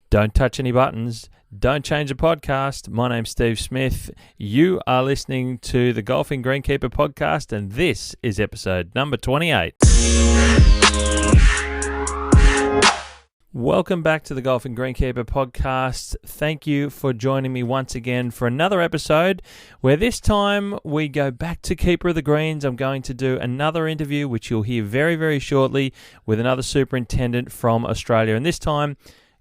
Don't touch any buttons. Don't change the podcast. My name's Steve Smith. You are listening to the Golfing Greenkeeper podcast, and this is episode number 28. Welcome back to the Golfing Greenkeeper podcast. Thank you for joining me once again for another episode where this time we go back to Keeper of the Greens. I'm going to do another interview, which you'll hear very, very shortly, with another superintendent from Australia. And this time,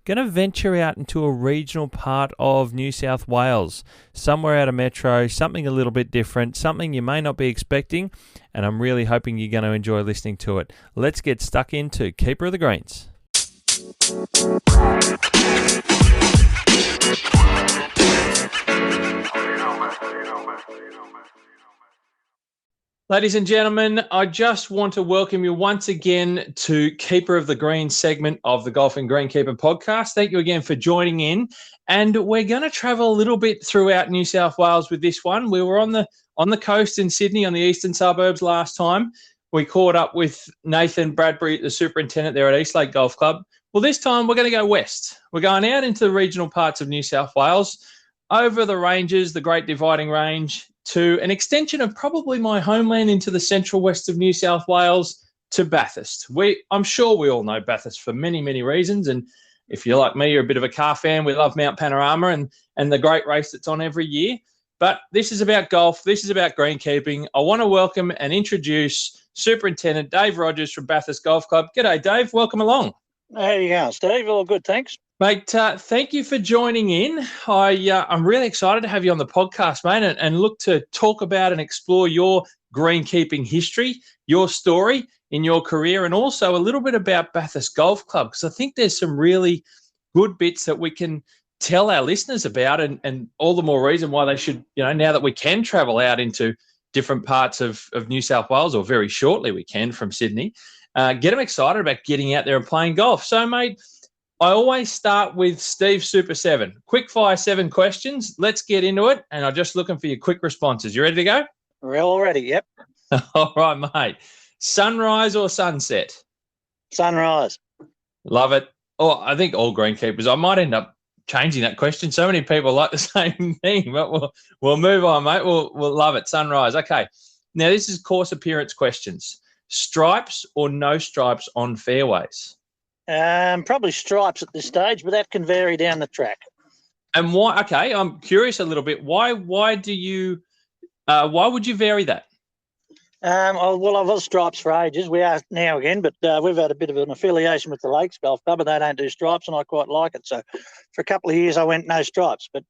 going to venture out into a regional part of New South Wales, somewhere out of Metro, something a little bit different, something you may not be expecting, and I'm really hoping you're going to enjoy listening to it. Let's get stuck into Keeper of the Greens. Ladies and gentlemen, I just want to welcome you once again to Keeper of the Green segment of the Golfing Greenkeeper podcast. Thank you again for joining in. And we're going to travel a little bit throughout New South Wales with this one. We were on the coast in Sydney, on the eastern suburbs last time. We caught up with Nathan Bradbury, the superintendent there at Eastlake Golf Club. Well, this time we're going to go west. We're going out into the regional parts of New South Wales, over the ranges, the Great Dividing Range, to an extension of probably my homeland into the central west of New South Wales, to Bathurst. I'm sure we all know Bathurst for many, many reasons. And if you're like me, you're a bit of a car fan. We love Mount Panorama and the great race that's on every year. But this is about golf. This is about greenkeeping. I want to welcome and introduce Superintendent Dave Rogers from Bathurst Golf Club. G'day, Dave. Welcome along. How you going, Steve? All good, thanks. Mate, thank you for joining in. I'm really excited to have you on the podcast, mate, and look to talk about and explore your greenkeeping history, your story in your career, and also a little bit about Bathurst Golf Club, because I think there's some really good bits that we can tell our listeners about, and all the more reason why they should, now that we can travel out into different parts of New South Wales, or very shortly we can from Sydney, get them excited about getting out there and playing golf. So, mate, I always start with Steve Super 7. Quick fire 7 questions. Let's get into it. And I'm just looking for your quick responses. You ready to go? We're all ready, yep. All right, mate. Sunrise or sunset? Sunrise. Love it. Oh, I think all greenkeepers. I might end up changing that question. So many people like the same thing, but we'll move on, mate. We'll love it. Sunrise. Okay. Now, this is course appearance questions. Stripes or no stripes on fairways? Probably stripes at this stage, but that can vary down the track. And why? Okay, I'm curious a little bit. Why would you vary that? I was stripes for ages. We are now again, but we've had a bit of an affiliation with the Lakes Golf Club, and they don't do stripes, and I quite like it. So for a couple of years, I went no stripes, but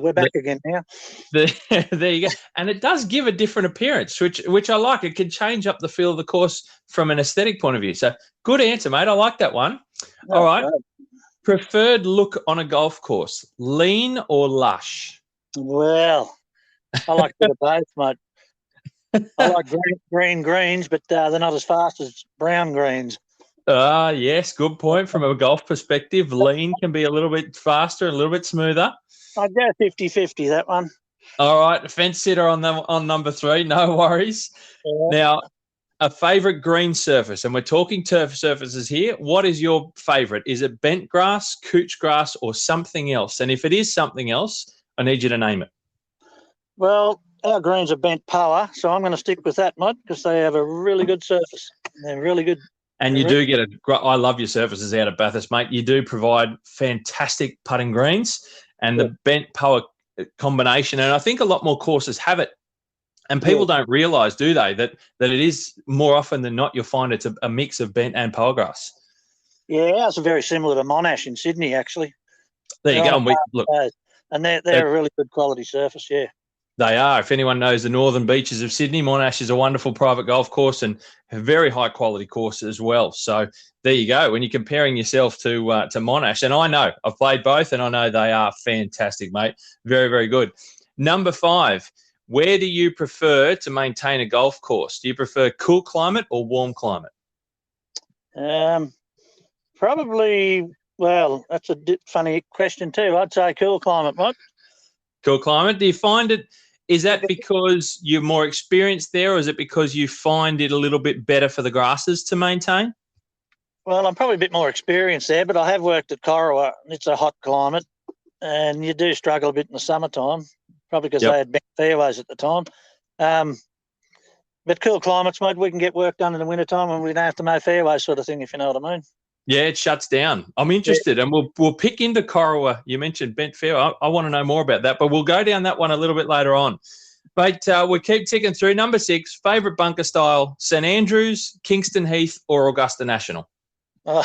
we're back again now. There you go. And it does give a different appearance, which I like. It can change up the feel of the course from an aesthetic point of view. So good answer, mate. I like that one. All right. Great. Preferred look on a golf course, lean or lush? Well, I like a bit of both, mate. I like green greens, but they're not as fast as brown greens. Yes, good point. From a golf perspective, lean can be a little bit faster, a little bit smoother. I'd go 50-50, that one. All right, fence sitter on number 3, no worries. Yeah. Now, a favourite green surface, and we're talking turf surfaces here. What is your favourite? Is it bent grass, couch grass, or something else? And if it is something else, I need you to name it. Well, our greens are bent power, so I'm going to stick with that, mate, because they have a really good surface. They're really good. And you do get I love your surfaces out of Bathurst, mate. You do provide fantastic putting greens and the bent power combination. And I think a lot more courses have it. And people don't realise, do they, that it is more often than not, you'll find it's a mix of bent and power grass. Yeah, ours are very similar to Monash in Sydney, actually. There you go. And they're a really good quality surface, yeah. They are. If anyone knows the northern beaches of Sydney, Monash is a wonderful private golf course and a very high quality course as well. So there you go. When you're comparing yourself to Monash, and I know I've played both, and I know they are fantastic, mate. Very, very good. Number 5. Where do you prefer to maintain a golf course? Do you prefer cool climate or warm climate? Probably. Well, that's a funny question too. I'd say cool climate, mate. Cool climate. Do you find it? Is that because you're more experienced there, or is it because you find it a little bit better for the grasses to maintain? Well, I'm probably a bit more experienced there, but I have worked at Corowa. It's a hot climate, and you do struggle a bit in the summertime, probably because they had bent fairways at the time. But cool climates, mate, we can get work done in the wintertime and we don't have to mow fairways sort of thing, if you know what I mean. Yeah, it shuts down. I'm interested, and we'll pick into Corowa. You mentioned bent fairway. I want to know more about that, but we'll go down that one a little bit later on. But we keep ticking through. Number 6, favourite bunker style, St Andrews, Kingston Heath or Augusta National? We'll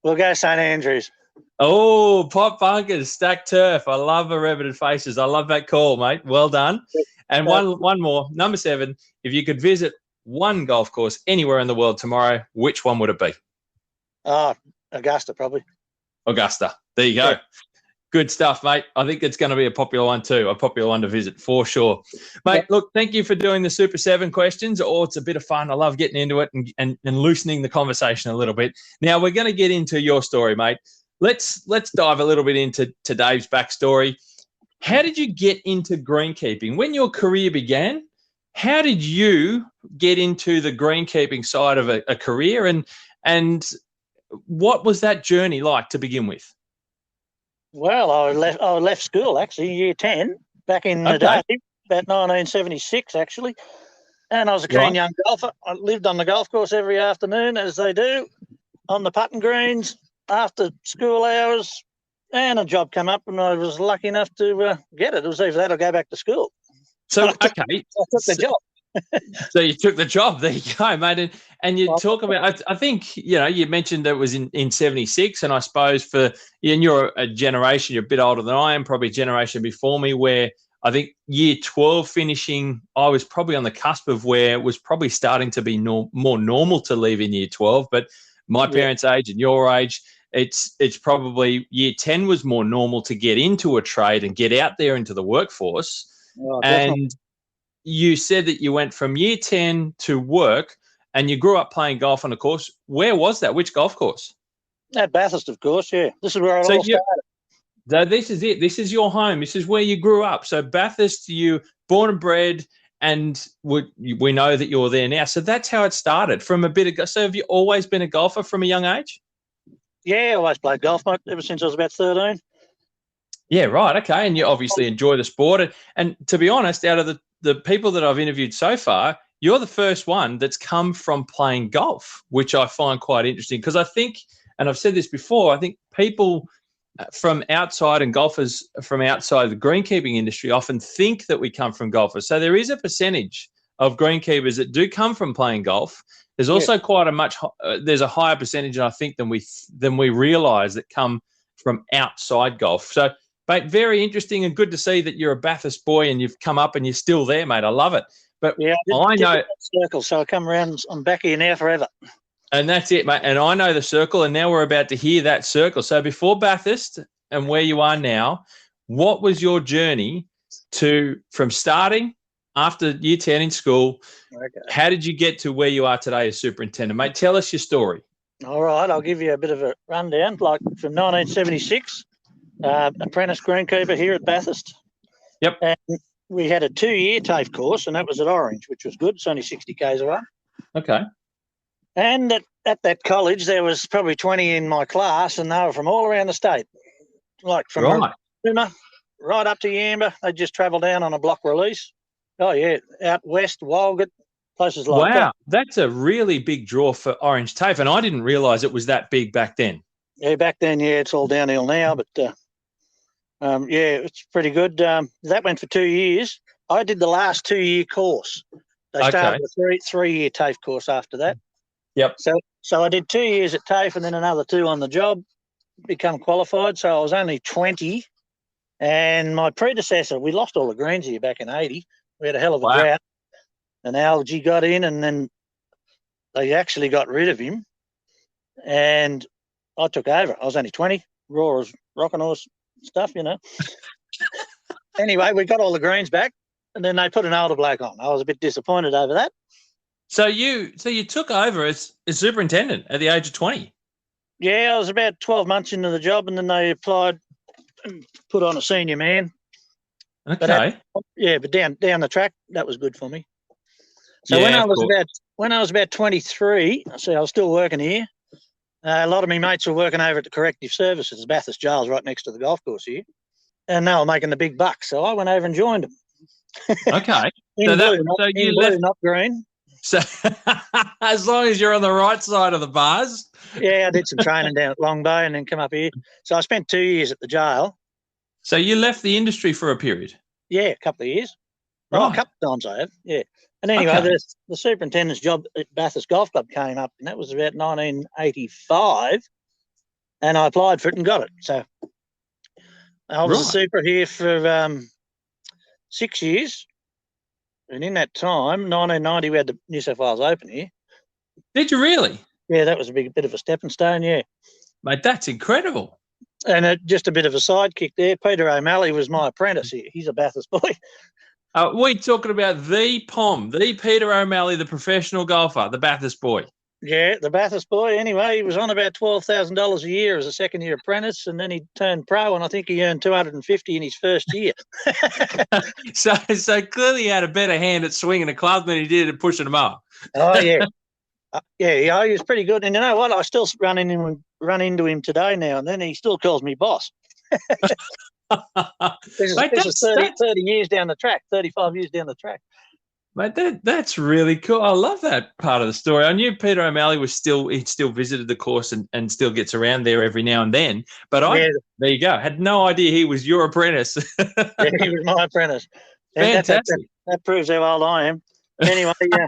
go St Andrews. Oh, pop bunkers, stacked turf. I love the riveted faces. I love that call, mate. Well done. And one more, number 7, if you could visit one golf course anywhere in the world tomorrow, which one would it be? Augusta, probably. Augusta. There you go. Yeah. Good stuff, mate. I think it's going to be a popular one too, a popular one to visit for sure. Mate, look, thank you for doing the Super 7 questions. It's a bit of fun. I love getting into it and loosening the conversation a little bit. Now, we're going to get into your story, mate. Let's dive a little bit into Dave's backstory. How did you get into greenkeeping? When your career began, how did you get into the greenkeeping side of a career, and what was that journey like to begin with? Well, I left school, actually, year 10, back in the day, about 1976, actually. And I was a keen young golfer. I lived on the golf course every afternoon, as they do, on the putting greens, after school hours, and a job came up, and I was lucky enough to get it. It was either that or go back to school. So, I took the job. So you took the job. There you go, mate. And you talk about, I think, you mentioned that it was in 76, and I suppose and you're a generation, you're a bit older than I am, probably a generation before me, where I think year 12 finishing, I was probably on the cusp of where it was probably starting to be more normal to leave in year 12. But my parents' age and your age, it's probably year 10 was more normal to get into a trade and get out there into the workforce. Oh, and you said that you went from year 10 to work and you grew up playing golf on a course. Where was that? Which golf course? At Bathurst, of course, yeah. This is where I all started. So this is it. This is your home. This is where you grew up. So Bathurst, you born and bred, and we know that you're there now. So that's how it started from a bit of. So have you always been a golfer from a young age? Yeah, I always played golf, mate, ever since I was about 13. Yeah, right. Okay. And you obviously enjoy the sport. And to be honest, out of the people that I've interviewed so far, you're the first one that's come from playing golf, which I find quite interesting because I think, and I've said this before, I think people from outside and golfers from outside the greenkeeping industry often think that we come from golfers. So there is a percentage of greenkeepers that do come from playing golf. There's also there's a higher percentage, I think, than we realise that come from outside golf. So, mate, very interesting and good to see that you're a Bathurst boy and you've come up and you're still there, mate. I love it. But yeah, I know circle, so I come around. I'm back here now forever. And that's it, mate. And I know the circle, and now we're about to hear that circle. So before Bathurst and where you are now, what was your journey from starting after year 10 in school? Okay. How did you get to where you are today as superintendent, mate? Tell us your story. All right, I'll give you a bit of a rundown. Like from 1976, apprentice greenkeeper here at Bathurst. Yep. And we had a 2-year TAFE course, and that was at Orange, which was good. It's only 60 k's away. Okay. And at that college, there was probably 20 in my class, and they were from all around the state, like from Rimmer right up to Yamba. They just travel down on a block release. Oh, yeah, out west, Walgett, places like that. Wow, that's a really big draw for Orange TAFE, and I didn't realise it was that big back then. Yeah, back then, yeah, it's all downhill now, but, yeah, it's pretty good. That went for 2 years. I did the last 2-year course. They started a 3-year TAFE course after that. Yep. So I did 2 years at TAFE and then another 2 on the job, become qualified. So I was only 20. And my predecessor, we lost all the greens here back in 80. We had a hell of a drought. And algae got in, and then they actually got rid of him. And I took over. I was only 20, raw as rocking horse stuff, you know. Anyway, we got all the greens back, and then they put an older bloke on. I was a bit disappointed over that. So you took over as superintendent at the age of 20? Yeah, I was about 12 months into the job, and then they applied and put on a senior man. Okay. But down the track, that was good for me. So when I was about when I was about 23, so I was still working here. A lot of my mates were working over at the corrective services, Bathurst jail's right next to the golf course here, and they were making the big bucks. So I went over and joined them. Okay. In blue, not green. So as long as you're on the right side of the bars. Yeah, I did some training down at Long Bay and then come up here. So I spent 2 years at the jail. So you left the industry for a period? Yeah, a couple of years. Right. Oh, a couple of times I have, yeah. And anyway, Okay. the superintendent's job at Bathurst Golf Club came up, and that was about 1985, and I applied for it and got it. So I was a super here for 6 years. And in that time, 1990, we had the New South Wales Open here. Did you really? Yeah, that was a bit of a stepping stone, yeah. Mate, that's incredible. And just a bit of a sidekick there. Peter O'Malley was my apprentice here. He's a Bathurst boy. We're talking about the POM, the Peter O'Malley, the professional golfer, the Bathurst boy. Yeah, the Bathurst boy. Anyway, he was on about $12,000 a year as a second-year apprentice, and then he turned pro, and I think he earned $250 in his first year. So clearly he had a better hand at swinging a club than he did at pushing them up. Oh, yeah. Yeah, he was pretty good. And you know what? I still run into him today now and then. He still calls me boss. This is 30 years down the track, 35 years down the track. Mate, that's really cool. I love that part of the story. I knew Peter O'Malley he still visited the course and still gets around there every now and then. But there you go. Had no idea he was your apprentice. Yeah, he was my apprentice. Fantastic. That proves how old I am. Anyway, yeah.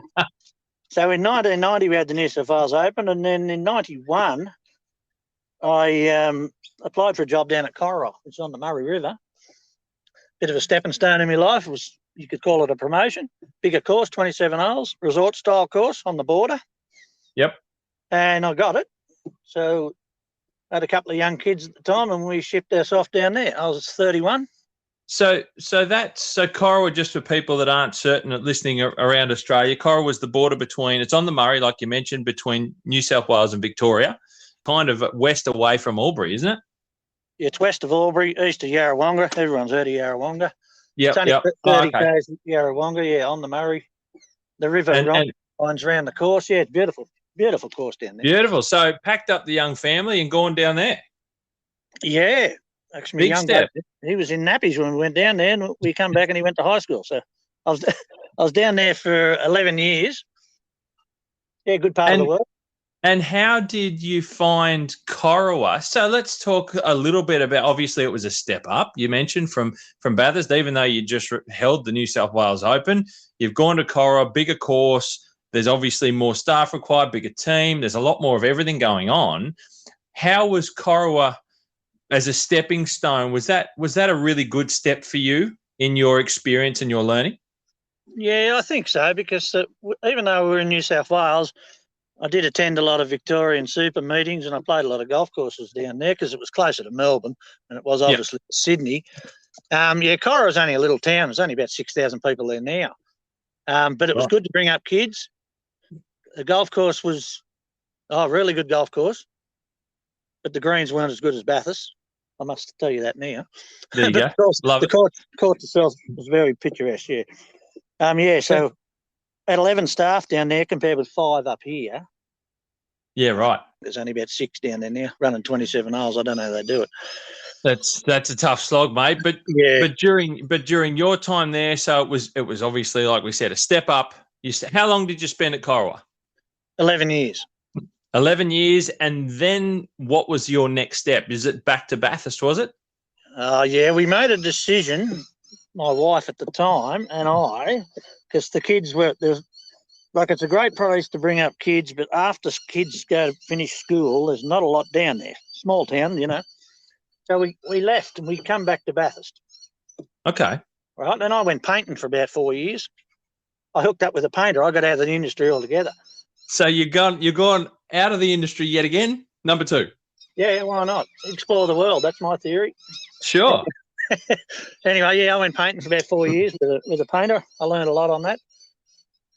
So in 1990 we had the New South Wales Open, and then in 91 I applied for a job down at Corowa, which is on the Murray River. Bit of a stepping stone in my life. It was, you could call it a promotion. Bigger course, 27 holes, resort style course on the border. Yep. And I got it. So I had a couple of young kids at the time, and we shipped ourselves down there. I was 31. So Corowa, just for people that aren't certain of listening around Australia, Corowa was the border between, it's on the Murray, like you mentioned, between New South Wales and Victoria, kind of west away from Albury, isn't it? Yeah, it's west of Albury, east of Yarrawonga. Everyone's heard of Yarrawonga. Yeah, it's only 30 k's Yarrawonga, yeah, on the Murray. The river runs around the course. Yeah, it's beautiful. Beautiful course down there. Beautiful. So packed up the young family and gone down there. Yeah. Actually, big step. He was in nappies when we went down there, and we come back and he went to high school. So I was down there for 11 years. Yeah, good part of the world. And how did you find Corowa? So let's talk a little bit about, obviously it was a step up, you mentioned, from Bathurst, even though you just held the New South Wales Open. You've gone to Corowa, bigger course. There's obviously more staff required, bigger team. There's a lot more of everything going on. How was Corowa as a stepping stone? Was that a really good step for you in your experience and your learning? Yeah, I think so, because even though we were in New South Wales, I did attend a lot of Victorian super meetings, and I played a lot of golf courses down there because it was closer to Melbourne and it was obviously Sydney. Corowa's only a little town. There's only about 6,000 people there now. But it was good to bring up kids. The golf course was a really good golf course, but the greens weren't as good as Bathurst. I must tell you that now. There you go. Love it. The course itself was very picturesque, yeah. So at 11 staff down there compared with 5 up here. Yeah, right. There's only about 6 down there now, running 27 holes. I don't know how they do it. That's a tough slog, mate. But during your time there, so it was obviously, like we said, a step up. How long did you spend at Corowa? 11 years. 11 years, and then what was your next step? Is it back to Bathurst, was it? Yeah, we made a decision, my wife at the time and I, because the kids were there's like, it's a great place to bring up kids, but after kids go to finish school, there's not a lot down there. Small town, So we left and we come back to Bathurst. Okay. Right. Then I went painting for about 4 years. I hooked up with a painter. I got out of the industry altogether. So you're gone out of the industry yet again, number 2. Yeah, why not? Explore the world. That's my theory. Sure. Anyway, I went painting for about 4 years with a painter. I learned a lot on that.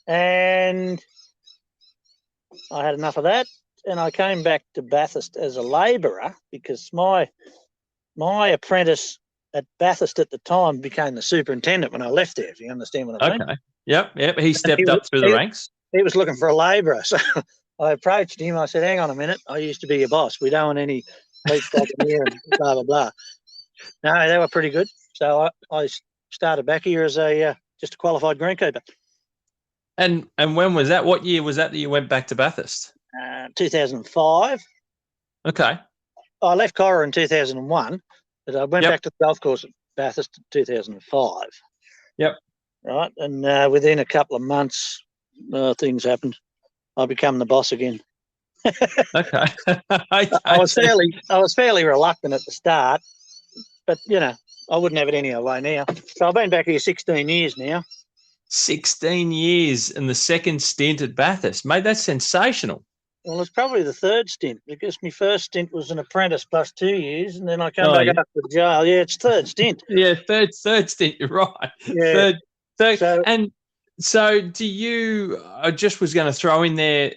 And I had enough of that, and I came back to Bathurst as a labourer because my apprentice at Bathurst at the time became the superintendent when I left there, if you understand what I mean. Okay. Yep. He stepped up through the ranks. he was looking for a labourer. So I approached him. I said, hang on a minute. I used to be your boss. We don't want any leaks back in here and blah, blah, blah. No, they were pretty good. So I started back here as just a qualified greenkeeper. And when was that? What year was that you went back to Bathurst? 2005. Okay. I left Cora in 2001, but I went back to the golf course at Bathurst in 2005. Yep. Right, and within a couple of months, things happened. I became the boss again. Okay. I was fairly reluctant at the start, but I wouldn't have it any other way now. So I've been back here 16 years now. 16 years in the second stint at Bathurst, mate. That's sensational. Well, it's probably the third stint because my first stint was an apprentice plus 2 years, and then I came back up to jail. Yeah, it's third stint. Yeah, third stint. You're right. Yeah. So do you? I just was going to throw in there.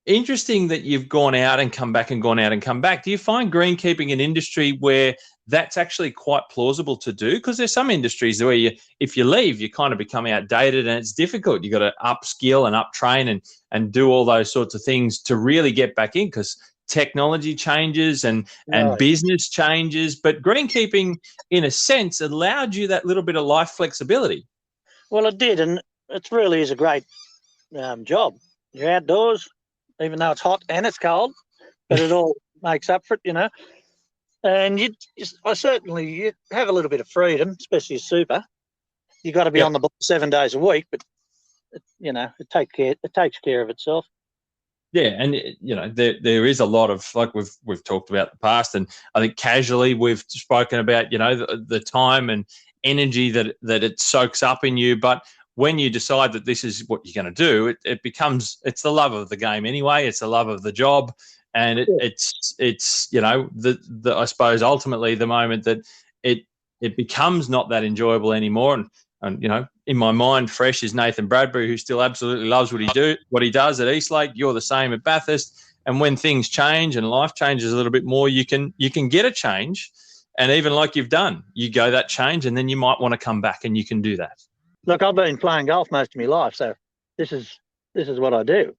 Interesting that you've gone out and come back and gone out and come back. Do you find greenkeeping an industry where that's actually quite plausible to do? Because there's some industries where if you leave, you kind of become outdated and it's difficult. You've got to upskill and uptrain and do all those sorts of things to really get back in because technology changes and business changes. But greenkeeping, in a sense, allowed you that little bit of life flexibility. Well, it did, and it really is a great job. You're outdoors, even though it's hot and it's cold, but it all makes up for it, And you have a little bit of freedom, especially as super. You got to be on the ball 7 days a week, but it takes care of itself. Yeah, and there is a lot of, like we've talked about in the past, and I think casually we've spoken about the time and energy that it soaks up in you. But when you decide that this is what you're going to do, it's the love of the game anyway. It's the love of the job. And it's I suppose ultimately the moment that it becomes not that enjoyable anymore. And in my mind, fresh is Nathan Bradbury, who still absolutely loves what he does at Eastlake. You're the same at Bathurst. And when things change and life changes a little bit more, you can get a change. And even like you've done, you go that change, and then you might want to come back, and you can do that. Look, I've been playing golf most of my life, so this is what I do.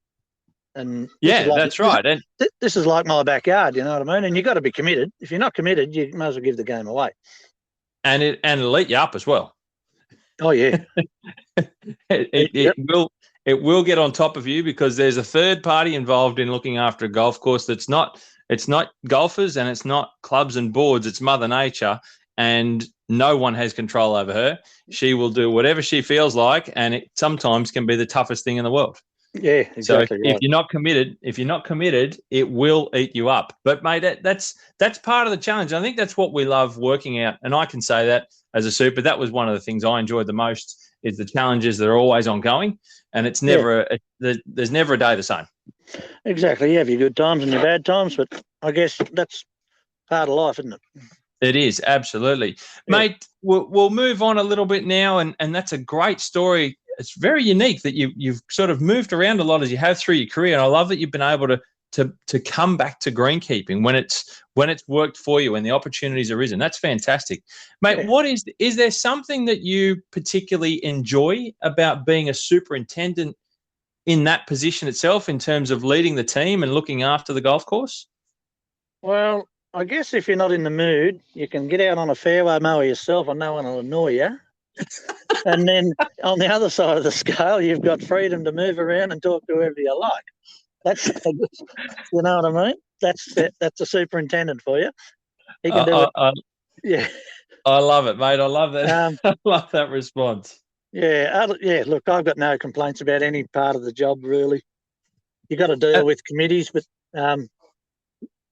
And that's right. And this is like my backyard, you know what I mean? And you've got to be committed. If you're not committed, you may as well give the game away. And it'll eat you up as well. Oh yeah. It will get on top of you because there's a third party involved in looking after a golf course. It's not golfers and it's not clubs and boards. It's Mother Nature, and no one has control over her. She will do whatever she feels like, and it sometimes can be the toughest thing in the world. Yeah, exactly. So if you're not committed, it will eat you up. But mate, that's part of the challenge. I think that's what we love working out. And I can say that as a super, that was one of the things I enjoyed the most, is the challenges that are always ongoing, and it's never there's never a day the same. Exactly. You have your good times and your bad times, but I guess that's part of life, isn't it? It is, absolutely. Yeah. Mate, we'll move on a little bit now, and that's a great story. It's very unique that you've sort of moved around a lot as you have through your career, and I love that you've been able to come back to greenkeeping when it's worked for you and the opportunities arisen. That's fantastic. Mate, yeah. Is there something that you particularly enjoy about being a superintendent in that position itself, in terms of leading the team and looking after the golf course? Well, I guess if you're not in the mood, you can get out on a fairway mower yourself and no one will annoy you. And then on the other side of the scale, you've got freedom to move around and talk to whoever you like. That's, you know what I mean? That's a superintendent for you. He can do it. Yeah. I love it, mate. I love that. I love that response. Yeah. Look, I've got no complaints about any part of the job, really. You got to deal with committees, but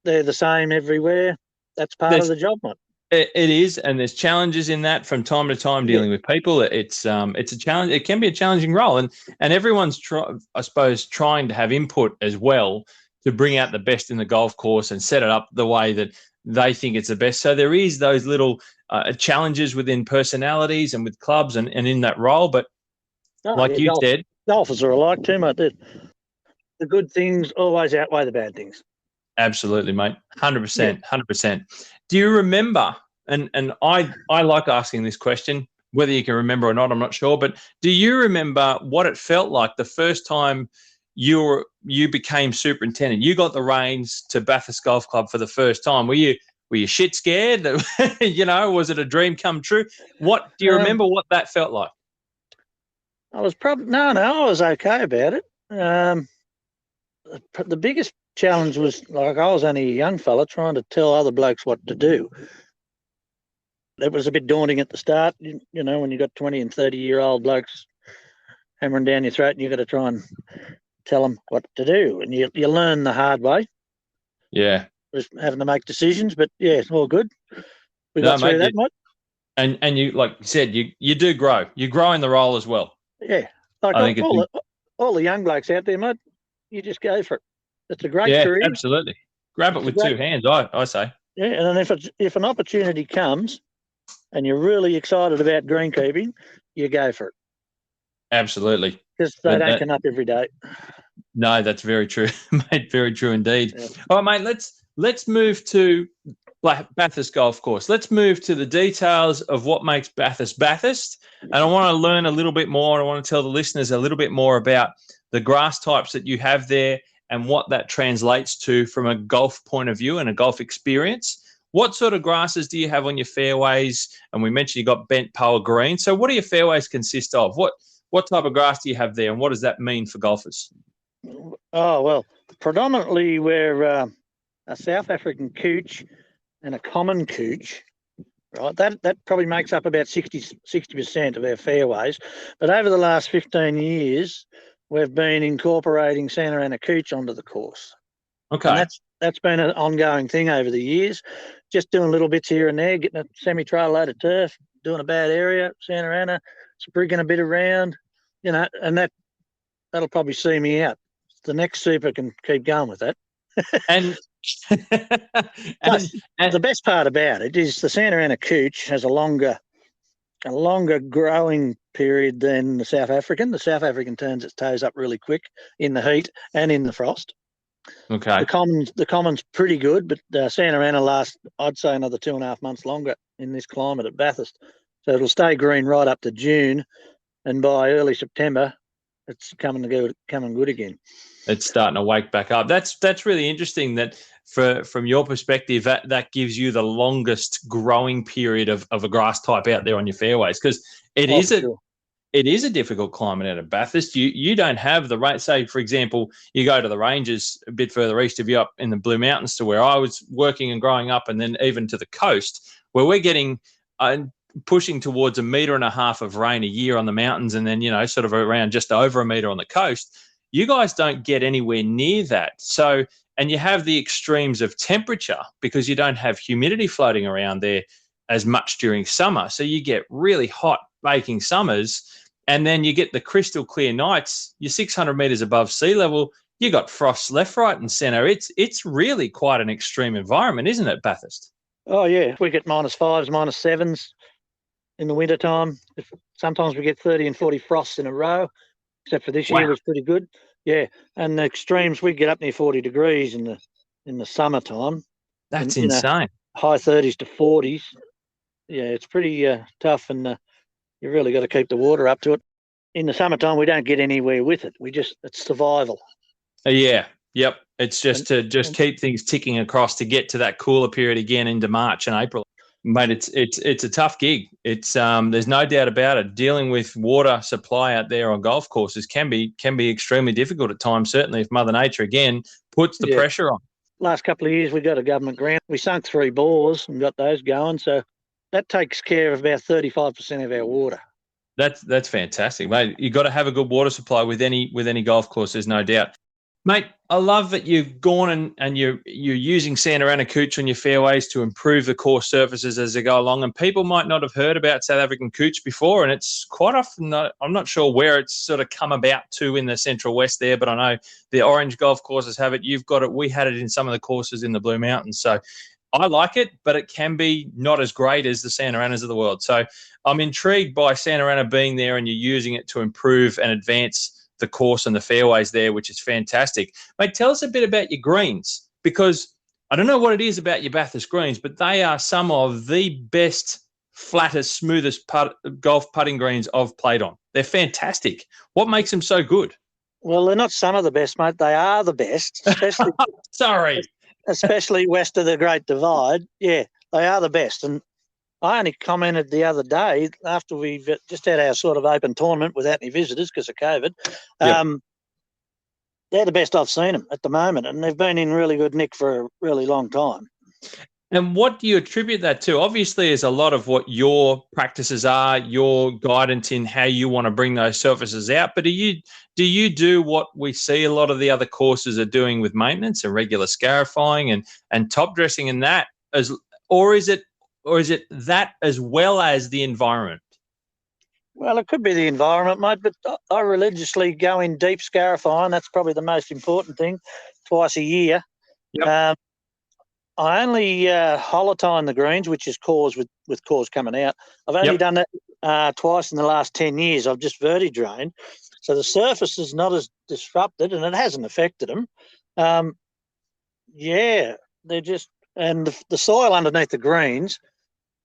they're the same everywhere. That's part of the job, mate. It is, and there's challenges in that from time to time dealing with people. It's a challenge. It can be a challenging role, and everyone's trying to have input as well to bring out the best in the golf course and set it up the way that they think it's the best. So there is those little challenges within personalities and with clubs and in that role. But you said, golfers are alike too, mate. The good things always outweigh the bad things. Absolutely, mate. 100%. 100%. Do you remember? And I like asking this question. Whether you can remember or not, I'm not sure. But do you remember what it felt like the first time you became superintendent? You got the reins to Bathurst Golf Club for the first time. Were you shit scared? Was it a dream come true? What do you remember? What that felt like? I was I was okay about it. The biggest challenge was, like, I was only a young fella trying to tell other blokes what to do. It was a bit daunting at the start, when you got 20 and 30-year-old blokes hammering down your throat, and you got to try and tell them what to do, and you learn the hard way. Yeah, just having to make decisions, but yeah, it's all good. We got through that, mate. And you, like you said, you do grow. You grow in the role as well. Yeah, like I think all the young blokes out there, mate, you just go for it. It's a great career. Yeah, absolutely. Grab it with two hands, I say. Yeah, and then if an opportunity comes and you're really excited about greenkeeping, you go for it. Absolutely. Because they don't come up every day. No, that's very true, mate. Very true indeed. Yeah. All right, mate, let's move to Bathurst Golf Course. Let's move to the details of what makes Bathurst Bathurst. And I want to learn a little bit more. I want to tell the listeners a little bit more about the grass types that you have there and what that translates to from a golf point of view and a golf experience. What sort of grasses do you have on your fairways? And we mentioned you got bent power green. So what do your fairways consist of? What type of grass do you have there, and what does that mean for golfers? Oh, well, predominantly we're a South African cooch and a common cooch, right? That probably makes up about 60% of our fairways. But over the last 15 years, we've been incorporating Santa Ana cooch onto the course. Okay. And that's been an ongoing thing over the years, just doing little bits here and there, getting a semi-trail load of turf, doing a bad area, Santa Ana, sprigging a bit around, and that'll probably see me out. The next super can keep going with that. And the best part about it is the Santa Ana cooch has a longer growing period than the South African. The South African turns its toes up really quick in the heat and in the frost. Okay. The common's pretty good, but Santa Ana lasts, I'd say, another 2.5 months longer in this climate at Bathurst. So it'll stay green right up to June, and by early September, it's coming good again. It's starting to wake back up. That's really interesting. That from your perspective, that gives you the longest growing period of a grass type out there on your fairways, because it is a difficult climate out of Bathurst. You don't have the right. Say, for example, you go to the ranges a bit further east of you, up in the Blue Mountains, to where I was working and growing up, and then even to the coast, where we're getting pushing towards 1.5 meters of rain a year on the mountains, and then sort of around just over 1 meter on the coast. You guys don't get anywhere near that. So, and you have the extremes of temperature because you don't have humidity floating around there as much during summer. So you get really hot baking summers, and then you get the crystal clear nights. You're 600 meters above sea level. You got frost left, right, and center. It's really quite an extreme environment, isn't it, Bathurst? Oh yeah, we get -5s, -7s in the wintertime. Sometimes we get 30 and 40 frosts in a row, except for this year. It was pretty good. Yeah, and the extremes, we get up near 40 degrees in the summertime. That's insane. High 30s to 40s. Yeah, it's pretty tough, and you really got to keep the water up to it. In the summertime, we don't get anywhere with it. It's survival. Yeah. Yep. It's just to keep things ticking across to get to that cooler period again into March and April. Mate, it's a tough gig. It's there's no doubt about it. Dealing with water supply out there on golf courses can be extremely difficult at times. Certainly, if Mother Nature again puts the pressure on. Last couple of years, we got a government grant. We sunk 3 bores and got those going. So that takes care of about 35% of our water. That's fantastic, mate. You got to have a good water supply with any golf course. There's no doubt. Mate, I love that you've gone and you're using Santa Ana cooch on your fairways to improve the course surfaces as they go along. And people might not have heard about South African cooch before, and it's quite often, I'm not sure where it's sort of come about to in the Central West there, but I know the Orange golf courses have it. You've got it. We had it in some of the courses in the Blue Mountains. So I like it, but it can be not as great as the Santa Anas of the world. So I'm intrigued by Santa Ana being there, and you're using it to improve and advance the course and the fairways there, which is fantastic. Mate, tell us a bit about your greens, because I don't know what it is about your Bathurst greens, but they are some of the best flattest, smoothest golf putting greens I've played on. They're fantastic. What makes them so good? Well, they're not some of the best, mate. They are the best, especially especially west of the Great Divide. Yeah, they are the best. And I only commented the other day after we've just had our sort of open tournament without any visitors because of COVID. Yep. They're the best I've seen them at the moment, and they've been in really good nick for a really long time. And what do you attribute that to? Obviously, there's a lot of what your practices are, your guidance in how you want to bring those surfaces out. But do you do what we see a lot of the other courses are doing with maintenance and regular scarifying and top dressing and that, or is it that as well as the environment? Well, it could be the environment, mate, but I religiously go in deep scarifying. That's probably the most important thing, twice a year. Yep. I only holotine the greens, which is cores with cores coming out. I've only done that twice in the last 10 years. I've just verti-drained. So the surface is not as disrupted and it hasn't affected them. They're just, and the soil underneath the greens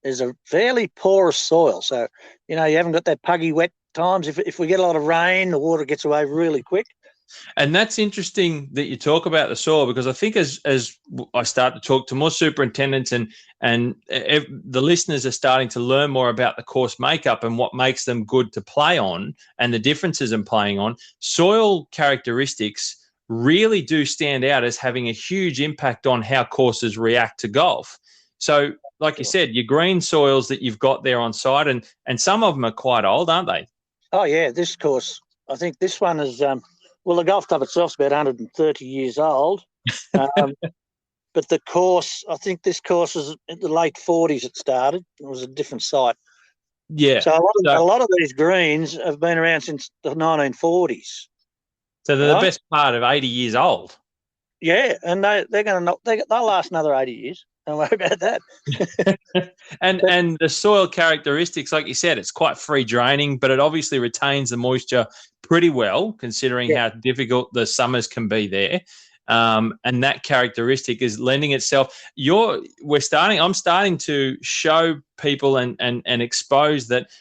is a fairly porous soil. So, you haven't got that puggy wet times. If we get a lot of rain, the water gets away really quick. And that's interesting that you talk about the soil, because I think as I start to talk to more superintendents and the listeners are starting to learn more about the course makeup and what makes them good to play on and the differences in playing on, soil characteristics really do stand out as having a huge impact on how courses react to golf. So, like you said, your green soils that you've got there on site, and some of them are quite old, aren't they? Oh, yeah. This course, I think this one is... well, the golf club itself's about 130 years old, but the course, I think this course was in the late 40s it started. It was a different site. Yeah. So a lot of these greens have been around since the 1940s. So they're the best part of 80 years old. Yeah, and they'll last another 80 years. Don't worry about that. and the soil characteristics, like you said, it's quite free draining, but it obviously retains the moisture pretty well, considering how difficult the summers can be there. And that characteristic is lending itself. I'm starting to show people and expose that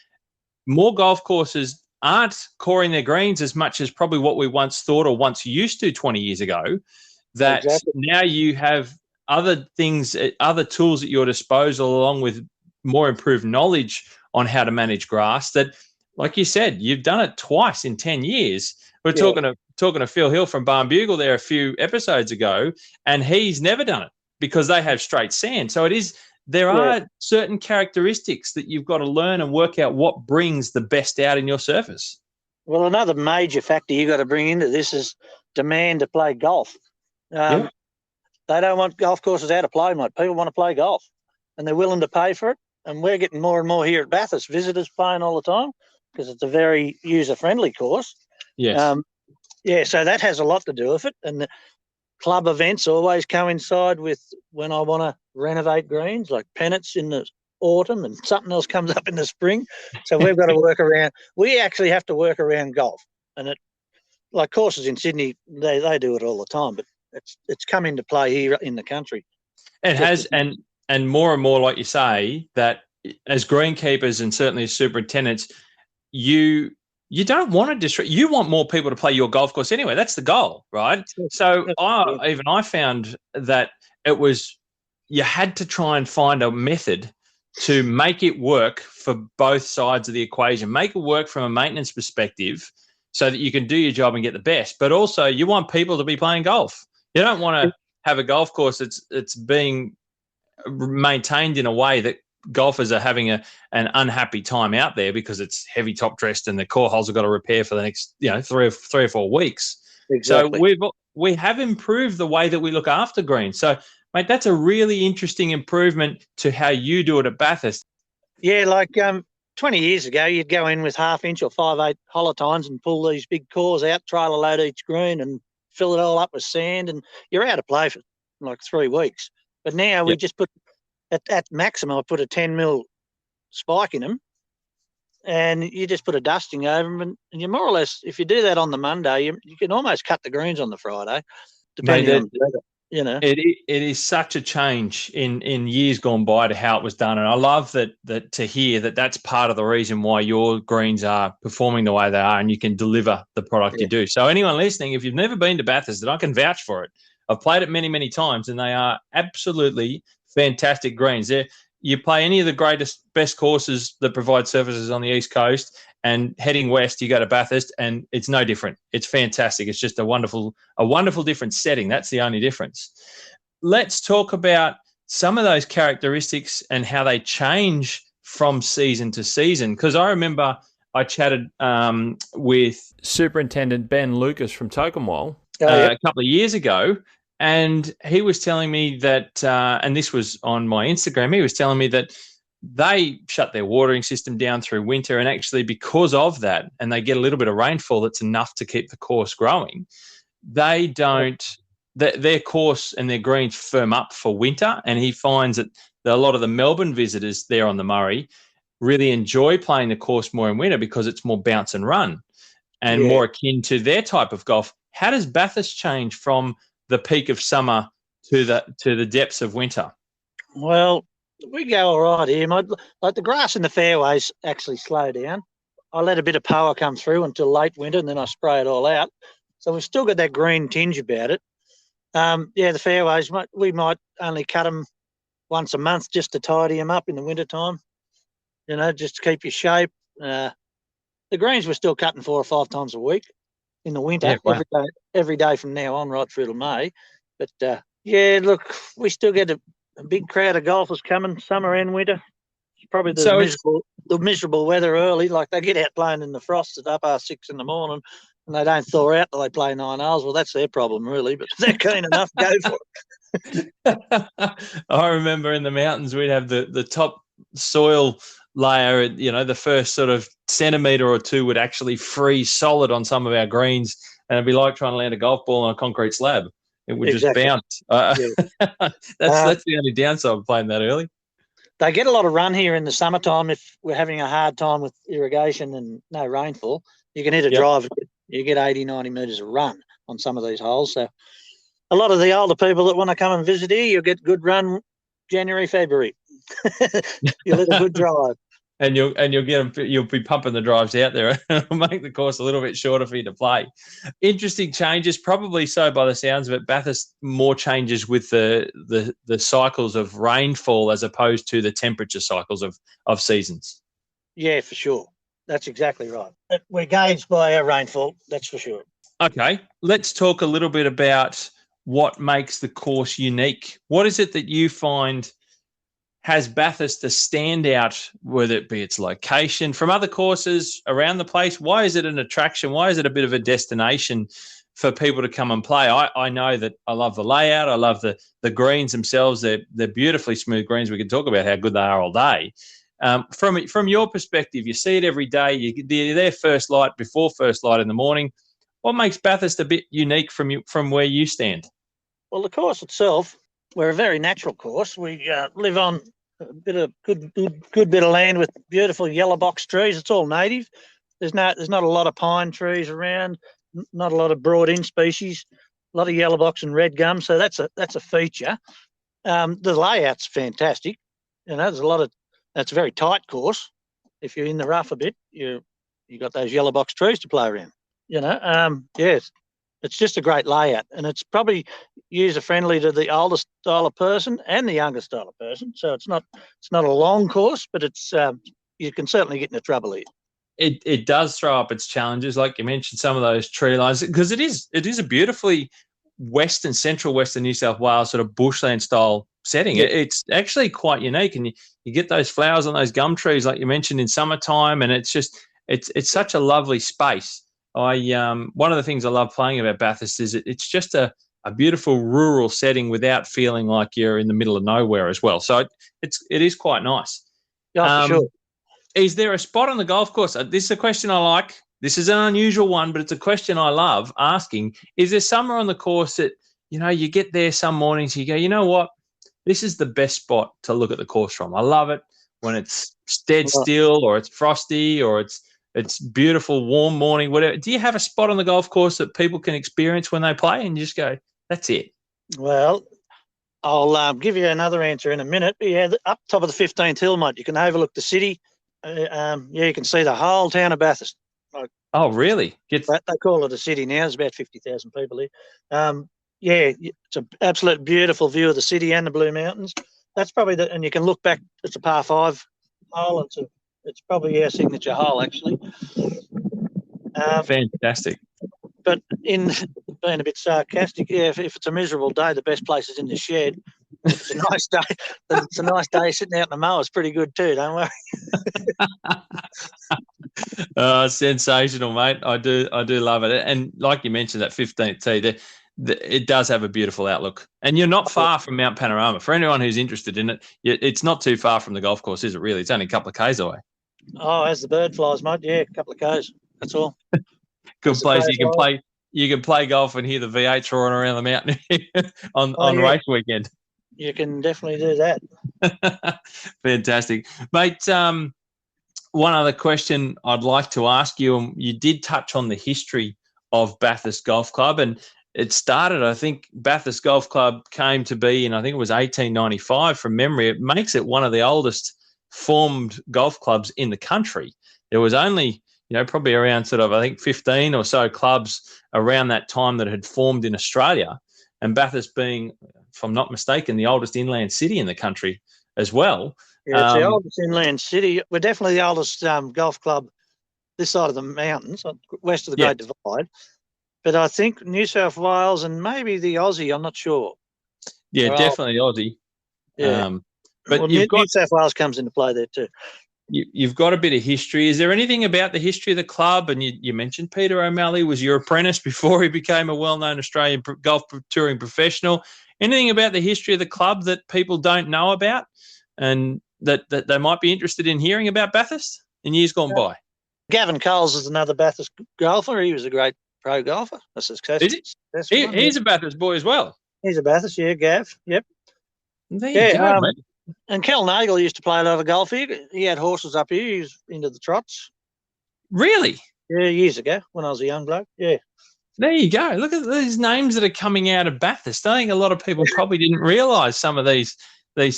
more golf courses aren't coring their greens as much as probably what we once thought or once used to 20 years ago. That now you have other things, other tools at your disposal, along with more improved knowledge on how to manage grass that, like you said, you've done it twice in 10 years. We're talking to Phil Hill from Barn Bugle there a few episodes ago, and he's never done it because they have straight sand. So there are certain characteristics that you've got to learn and work out what brings the best out in your surface. Well, another major factor you've got to bring into this is demand to play golf. They don't want golf courses out of play, mate. People want to play golf, and they're willing to pay for it. And we're getting more and more here at Bathurst, visitors playing all the time because it's a very user-friendly course. Yes. So that has a lot to do with it. And the club events always coincide with when I want to renovate greens, like pennants in the autumn and something else comes up in the spring. So we've got to work around. We actually have to work around golf. And like courses in Sydney, they do it all the time, but it's come into play here in the country. It has, and more, like you say, that as greenkeepers and certainly as superintendents, you don't want to disrupt. You want more people to play your golf course anyway. That's the goal, right? So I found that you had to try and find a method to make it work for both sides of the equation, make it work from a maintenance perspective so that you can do your job and get the best. But also you want people to be playing golf. You don't want to have a golf course that's being maintained in a way that golfers are having an unhappy time out there because it's heavy top dressed and the core holes have got to repair for the next 3 or 4 weeks. Exactly. So we have improved the way that we look after greens. So, mate, that's a really interesting improvement to how you do it at Bathurst. Yeah, like 20 years ago, you'd go in with 1/2 inch or 5/8 holotines and pull these big cores out, trailer load each green and fill it all up with sand, and you're out of play for like 3 weeks. But now we just put, at maximum, I put a 10 mil spike in them, and you just put a dusting over them, and you more or less, if you do that on the Monday, you can almost cut the greens on the Friday, depending on the weather. you know. It is such a change in years gone by to how it was done, and I love that to hear that that's part of the reason why your greens are performing the way they are, and you can deliver the product you do. So anyone listening, if you've never been to Bathurst, and I can vouch for it, I've played it many, many times, and they are absolutely fantastic greens. You play any of the best courses that provide surfaces on the East Coast, and heading west, you go to Bathurst, and it's no different. It's fantastic. It's just a wonderful different setting. That's the only difference. Let's talk about some of those characteristics and how they change from season to season. Because I remember I chatted with Superintendent Ben Lucas from Tokemwell a couple of years ago, and he was telling me that, and this was on my Instagram, he was telling me that they shut their watering system down through winter, and actually because of that, and they get a little bit of rainfall that's enough to keep the course growing, they don't, their course and their greens firm up for winter. And he finds that a lot of the Melbourne visitors there on the Murray really enjoy playing the course more in winter because it's more bounce and run and more akin to their type of golf. How does Bathurst change from the peak of summer to the depths of winter? Well, we go all right here. Like the grass in the fairways actually slow down. I let a bit of power come through until late winter, and then I spray it all out. So we've still got that green tinge about it. The fairways, we might only cut them once a month just to tidy them up in the wintertime, just to keep your shape. The greens we're still cutting 4 or 5 times a week in the winter, every day from now on right through to May. But, look, we still get a big crowd of golfers coming, summer and winter. It's probably the miserable weather early. Like they get out playing in the frost at 6:30 in the morning, and they don't thaw out till they play 9 hours. Well, that's their problem, really. But if they're keen enough, go for it. I remember in the mountains we'd have the top soil layer. The first sort of centimetre or two would actually freeze solid on some of our greens, and it'd be like trying to land a golf ball on a concrete slab. It would just bounce. That's the only downside of playing that early. They get a lot of run here in the summertime. If we're having a hard time with irrigation and no rainfall, you can hit a drive. You get 80, 90 metres of run on some of these holes. So a lot of the older people that want to come and visit here, you'll get good run January, February. You'll hit a good drive. And you'll be pumping the drives out there. It'll make the course a little bit shorter for you to play. Interesting changes, probably so by the sounds of it. Bathurst more changes with the cycles of rainfall as opposed to the temperature cycles of seasons. Yeah, for sure. That's exactly right. We're gauged by our rainfall, that's for sure. Okay, let's talk a little bit about what makes the course unique. What is it that you find has Bathurst a standout, whether it be its location from other courses around the place? Why is it an attraction? Why is it a bit of a destination for people to come and play? I know that I love the layout. I love the greens themselves. They're beautifully smooth greens. We can talk about how good they are all day. From your perspective, you see it every day. You're there first light, before first light in the morning. What makes Bathurst a bit unique from where you stand? Well, the course itself, we're a very natural course. We live on a bit of good bit of land with beautiful yellow box trees. It's all native. There's not a lot of pine trees around. Not a lot of broad-in species. A lot of yellow box and red gum. So that's a feature. The layout's fantastic. There's a lot of. That's a very tight course. If you're in the rough a bit, you got those yellow box trees to play around. Yes. It's just a great layout, and it's probably user-friendly to the older style of person and the younger style of person. So it's not a long course, but it's you can certainly get into trouble here. It does throw up its challenges, like you mentioned, some of those tree lines, because it is a beautifully central western New South Wales sort of bushland style setting. Yeah. It's actually quite unique, and you get those flowers on those gum trees, like you mentioned, in summertime, and it's such a lovely space. One of the things I love playing about Bathurst is it's just a beautiful rural setting without feeling like you're in the middle of nowhere as well. So it is quite nice. Yeah, for sure. Is there a spot on the golf course? This is a question I like. This is an unusual one, but it's a question I love asking. Is there somewhere on the course that, you get there some mornings, you go, you know what? This is the best spot to look at the course from. I love it when it's dead still, or it's frosty, or it's beautiful, warm morning, whatever. Do you have a spot on the golf course that people can experience when they play and you just go, that's it? Well, I'll give you another answer in a minute. But yeah, up top of the 15th hill, mate, you can overlook the city. You can see the whole town of Bathurst. Oh, really? They call it a city now. There's about 50,000 people here. Yeah, it's an absolute beautiful view of the city and the Blue Mountains. That's probably and you can look back. It's a par 5 hole. It's probably our signature hole, actually. Fantastic. But in being a bit sarcastic, yeah, if it's a miserable day, the best place is in the shed. If it's a nice day, it's a nice day sitting out in the mower. It's pretty good too. Don't worry. Sensational, mate. I do love it. And like you mentioned, that 15th tee, it does have a beautiful outlook. And you're not far from Mount Panorama. For anyone who's interested in it, it's not too far from the golf course, is it really? It's only a couple of k's away. Oh, as the bird flies, mate. Yeah, a couple of k's. That's all. Good place. You can play golf and hear the V8s roaring around the mountain on race weekend. You can definitely do that. Fantastic, mate. One other question I'd like to ask you, and you did touch on the history of Bathurst Golf Club, and it started, I think, Bathurst Golf Club came to be in, I think it was 1895 from memory. It makes it one of the oldest formed golf clubs in the country. There was only, probably around sort of, I think, 15 or so clubs around that time that had formed in Australia, and Bathurst being, if I'm not mistaken, the oldest inland city in the country as well. Yeah, it's the oldest inland city. We're definitely the oldest golf club this side of the mountains, west of the Great Divide. But I think New South Wales and maybe the Aussie, I'm not sure. Yeah, definitely Aussie. Yeah. But New South Wales comes into play there too. You've got a bit of history. Is there anything about the history of the club? And you mentioned Peter O'Malley was your apprentice before he became a well-known Australian golf touring professional. Anything about the history of the club that people don't know about and that they might be interested in hearing about Bathurst in years gone by? Gavin Coles is another Bathurst golfer. He was a great pro golfer. A successful. He's a Bathurst boy as well. He's a Bathurst, yeah, Gav. Yep. There you go, mate. And Kel Nagel used to play a lot of golf here. He had horses up here. He was into the trots. Really? Yeah, years ago when I was a young bloke. Yeah. There you go. Look at these names that are coming out of Bathurst. I think a lot of people probably didn't realise some of these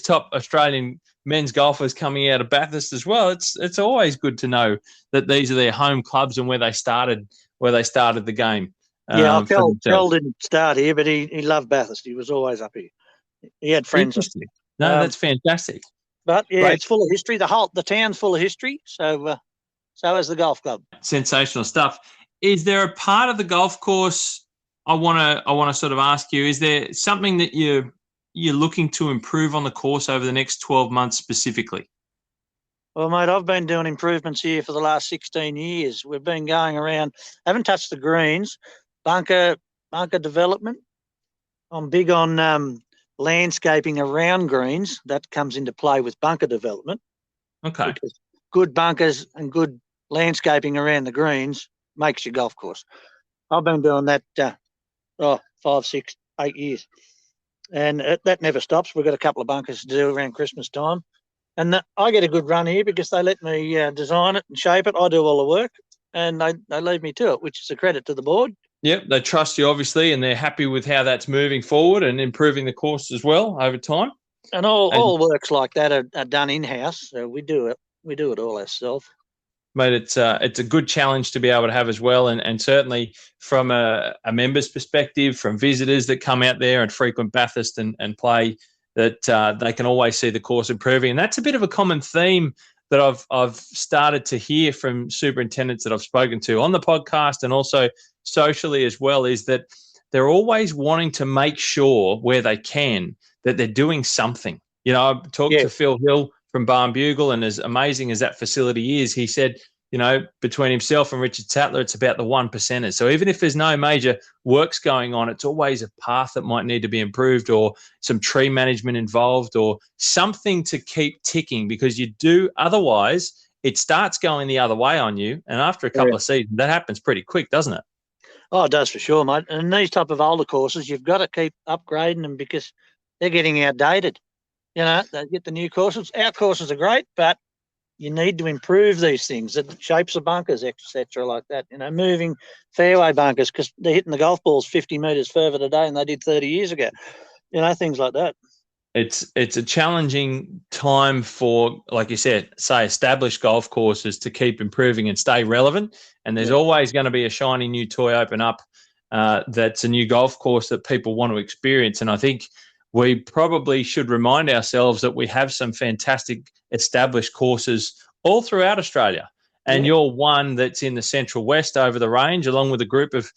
top Australian men's golfers coming out of Bathurst as well. It's always good to know that these are their home clubs and where they started the game. Yeah, Kel didn't start here, but he loved Bathurst. He was always up here. He had friends. Interesting. No, that's fantastic. But yeah, It's full of history. The town's full of history. So is the golf club. Sensational stuff. Is there a part of the golf course I want to sort of ask you? Is there something that you're looking to improve on the course over the next 12 months specifically? Well, mate, I've been doing improvements here for the last 16 years. We've been going around. Haven't touched the greens, bunker development. I'm big on landscaping around greens. That comes into play with bunker development. Okay. Because good bunkers and good landscaping around the greens makes your golf course. I've been doing that 5, 6, 8 years. And that never stops. We've got a couple of bunkers to do around Christmas time. And I get a good run here because they let me design it and shape it. I do all the work and they leave me to it, which is a credit to the board. Yep, they trust you, obviously, and they're happy with how that's moving forward and improving the course as well over time. And all works like that are done in-house. So we do it all ourselves. Mate, it's a good challenge to be able to have as well, and certainly from a member's perspective, from visitors that come out there and frequent Bathurst and play, that they can always see the course improving. And that's a bit of a common theme that I've started to hear from superintendents that I've spoken to on the podcast and also socially as well, is that they're always wanting to make sure where they can that they're doing something. I talked to Phil Hill from Barn Bugle, and as amazing as that facility is, he said, between himself and Richard Sattler, it's about the 1%ers. So even if there's no major works going on, it's always a path that might need to be improved or some tree management involved or something to keep ticking, because otherwise it starts going the other way on you. And after a couple of seasons, that happens pretty quick, doesn't it? Oh, it does for sure, mate. And these type of older courses, you've got to keep upgrading them because they're getting outdated. They get the new courses. Our courses are great, but you need to improve these things, the shapes of bunkers, etc., like that. Moving fairway bunkers because they're hitting the golf balls 50 metres further today than they did 30 years ago. Things like that. It's a challenging time for, like you said, say established golf courses to keep improving and stay relevant. And there's always going to be a shiny new toy open up that's a new golf course that people want to experience. And I think we probably should remind ourselves that we have some fantastic established courses all throughout Australia. And you're one that's in the Central West over the range, along with a group of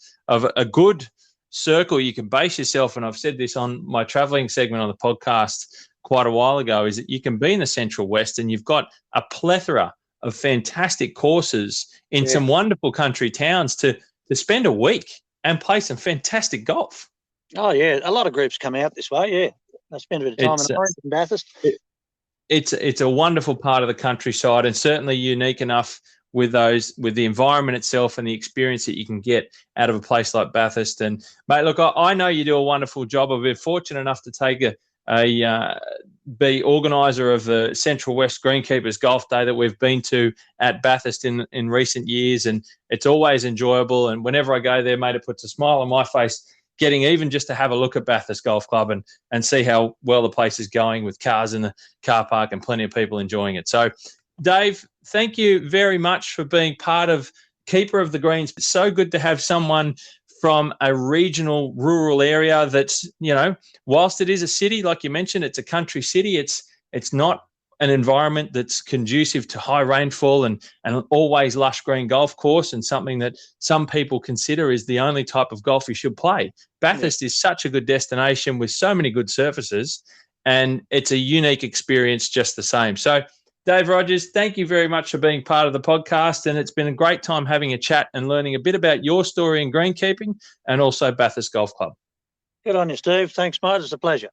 a good circle you can base yourself. And I've said this on my traveling segment on the podcast quite a while ago, is that you can be in the Central West and you've got a plethora of fantastic courses in some wonderful country towns to spend a week and play some fantastic golf. Oh, yeah. A lot of groups come out this way, yeah. They spend a bit of time in Bathurst. It's a wonderful part of the countryside and certainly unique enough with the environment itself and the experience that you can get out of a place like Bathurst. And, mate, look, I know you do a wonderful job. I've been fortunate enough to take be organiser of the Central West Greenkeepers Golf Day that we've been to at Bathurst in recent years, and it's always enjoyable. And whenever I go there, mate, it puts a smile on my face getting even just to have a look at Bathurst Golf Club and see how well the place is going with cars in the car park and plenty of people enjoying it. So, Dave, thank you very much for being part of Keeper of the Greens. It's so good to have someone from a regional rural area that's, whilst it is a city, like you mentioned, it's a country city, it's not an environment that's conducive to high rainfall and always lush green golf course, and something that some people consider is the only type of golf you should play. Bathurst is such a good destination with so many good surfaces, and it's a unique experience just the same. So, Dave Rogers, thank you very much for being part of the podcast, and it's been a great time having a chat and learning a bit about your story in greenkeeping and also Bathurst Golf Club. Good on you, Steve. Thanks, mate. It's a pleasure.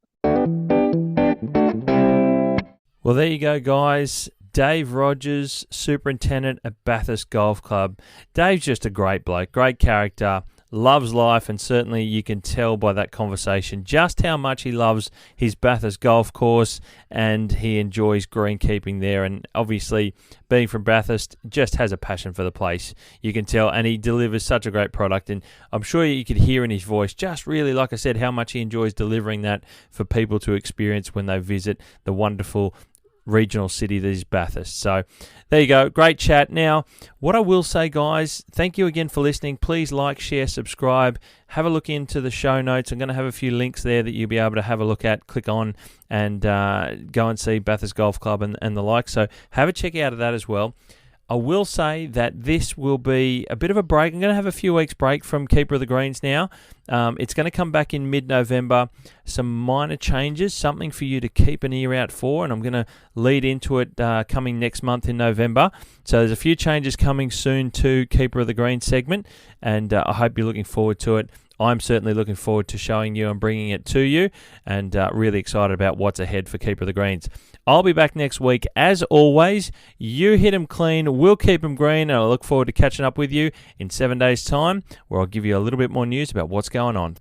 Well, there you go, guys. Dave Rogers, Superintendent at Bathurst Golf Club. Dave's just a great bloke, great character, loves life, and certainly you can tell by that conversation just how much he loves his Bathurst golf course, and he enjoys greenkeeping there. And obviously, being from Bathurst, just has a passion for the place. You can tell, and he delivers such a great product. And I'm sure you could hear in his voice just really, like I said, how much he enjoys delivering that for people to experience when they visit the wonderful regional city that is Bathurst. So there you go, great chat. Now, what I will say, guys, thank you again for listening. Please like, share, subscribe, have a look into the show notes. I'm going to have a few links there that you'll be able to have a look at, click on, and go and see Bathurst Golf Club and the like. So have a check out of that as well. I will say that this will be a bit of a break. I'm going to have a few weeks break from Keeper of the Greens now. It's going to come back in mid-November. Some minor changes, something for you to keep an ear out for, and I'm going to lead into it coming next month in November. So there's a few changes coming soon to Keeper of the Greens segment, and I hope you're looking forward to it. I'm certainly looking forward to showing you and bringing it to you, and really excited about what's ahead for Keeper of the Greens. I'll be back next week. As always, you hit them clean, we'll keep them green, and I look forward to catching up with you in 7 days' time, where I'll give you a little bit more news about what's going on.